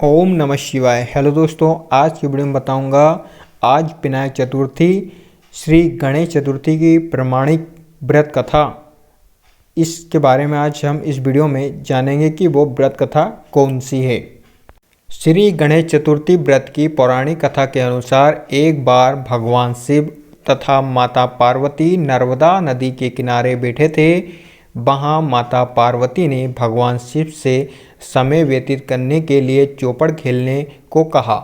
ओम नमः शिवाय। हेलो दोस्तों, आज की वीडियो में बताऊंगा आज विनायक चतुर्थी श्री गणेश चतुर्थी की प्रमाणिक व्रत कथा। इसके बारे में आज हम इस वीडियो में जानेंगे कि वो व्रत कथा कौन सी है। श्री गणेश चतुर्थी व्रत की पौराणिक कथा के अनुसार एक बार भगवान शिव तथा माता पार्वती नर्मदा नदी के किनारे बैठे थे। वहाँ माता पार्वती ने भगवान शिव से समय व्यतीत करने के लिए चौपड़ खेलने को कहा।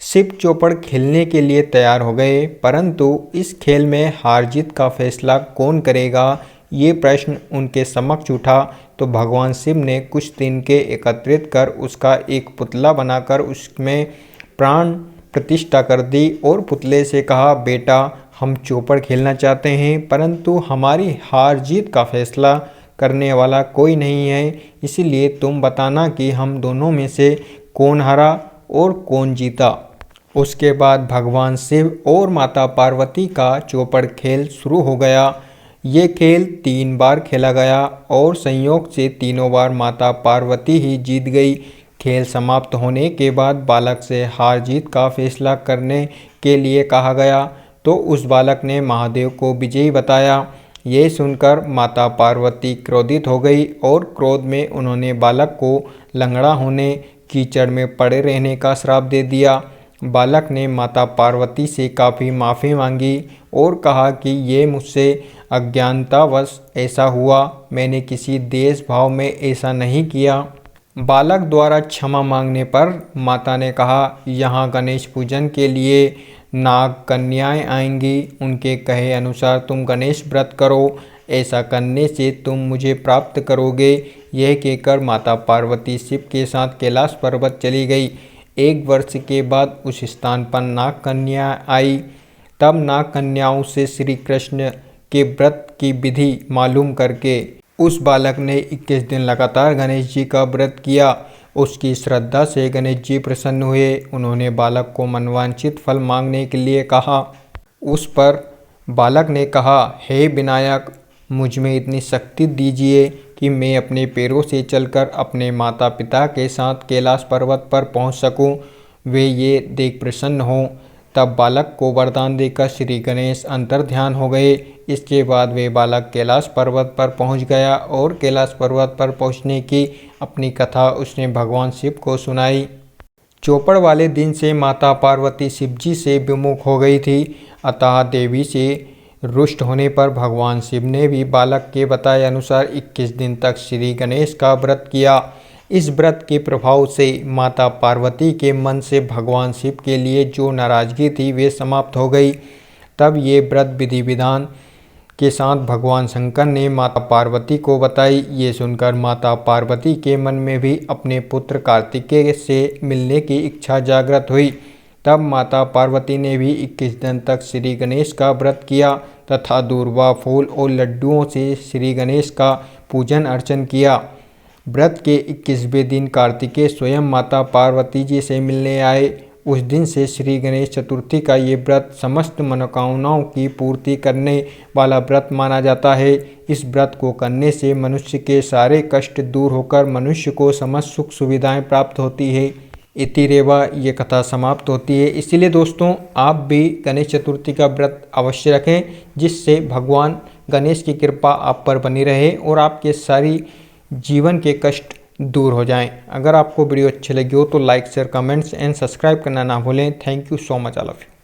शिव चौपड़ खेलने के लिए तैयार हो गए, परंतु इस खेल में हार जीत का फैसला कौन करेगा, ये प्रश्न उनके समक्ष उठा। तो भगवान शिव ने कुछ तिनके एकत्रित कर उसका एक पुतला बनाकर उसमें प्राण प्रतिष्ठा कर दी और पुतले से कहा, बेटा हम चौपड़ खेलना चाहते हैं, परंतु हमारी हार जीत का फैसला करने वाला कोई नहीं है, इसीलिए तुम बताना कि हम दोनों में से कौन हारा और कौन जीता। उसके बाद भगवान शिव और माता पार्वती का चौपड़ खेल शुरू हो गया। ये खेल 3 बार खेला गया और संयोग से तीनों बार माता पार्वती ही जीत गई। खेल समाप्त होने के बाद बालक से हार जीत का फैसला करने के लिए कहा गया, तो उस बालक ने महादेव को विजयी बताया। ये सुनकर माता पार्वती क्रोधित हो गई और क्रोध में उन्होंने बालक को लंगड़ा होने, कीचड़ में पड़े रहने का श्राप दे दिया। बालक ने माता पार्वती से काफ़ी माफ़ी मांगी और कहा कि ये मुझसे अज्ञानतावश ऐसा हुआ, मैंने किसी देश भाव में ऐसा नहीं किया। बालक द्वारा क्षमा मांगने पर माता ने कहा, यहाँ गणेश पूजन के लिए नाग कन्याएं आएंगी, उनके कहे अनुसार तुम गणेश व्रत करो, ऐसा करने से तुम मुझे प्राप्त करोगे। यह कहकर माता पार्वती शिव के साथ कैलाश पर्वत चली गई। 1 वर्ष के बाद उस स्थान पर नाग कन्या आई। तब नाग कन्याओं से श्री कृष्ण के व्रत की विधि मालूम करके उस बालक ने 21 दिन लगातार गणेश जी का व्रत किया। उसकी श्रद्धा से गणेश जी प्रसन्न हुए। उन्होंने बालक को मनवांछित फल मांगने के लिए कहा। उस पर बालक ने कहा, हे विनायक, मुझ में इतनी शक्ति दीजिए कि मैं अपने पैरों से चलकर अपने माता पिता के साथ कैलाश पर्वत पर पहुंच सकूं। वे ये देख प्रसन्न हों। तब बालक को वरदान देकर श्री गणेश अंतर्ध्यान हो गए। इसके बाद वे बालक कैलाश पर्वत पर पहुंच गया और कैलाश पर्वत पर पहुंचने की अपनी कथा उसने भगवान शिव को सुनाई। चौपड़ वाले दिन से माता पार्वती शिव जी से विमुख हो गई थी, अतः देवी से रुष्ट होने पर भगवान शिव ने भी बालक के बताए अनुसार 21 दिन तक श्री गणेश का व्रत किया। इस व्रत के प्रभाव से माता पार्वती के मन से भगवान शिव के लिए जो नाराजगी थी वे समाप्त हो गई। तब ये व्रत विधि विधान के साथ भगवान शंकर ने माता पार्वती को बताई। ये सुनकर माता पार्वती के मन में भी अपने पुत्र कार्तिकेय से मिलने की इच्छा जागृत हुई। तब माता पार्वती ने भी 21 दिन तक श्री गणेश का व्रत किया तथा दूर्वा फूल और लड्डुओं से श्री गणेश का पूजन अर्चन किया। व्रत के 21वें दिन कार्तिकेय स्वयं माता पार्वती जी से मिलने आए। उस दिन से श्री गणेश चतुर्थी का ये व्रत समस्त मनोकामनाओं की पूर्ति करने वाला व्रत माना जाता है। इस व्रत को करने से मनुष्य के सारे कष्ट दूर होकर मनुष्य को समस्त सुख सुविधाएं प्राप्त होती है। इति रेवा ये कथा समाप्त होती है। इसीलिए दोस्तों, आप भी गणेश चतुर्थी का व्रत अवश्य रखें, जिससे भगवान गणेश की कृपा आप पर बनी रहे और आपके सारी जीवन के कष्ट दूर हो जाएं। अगर आपको वीडियो अच्छी लगी हो तो like share comments and subscribe करना ना भूलें। Thank you so much all of you.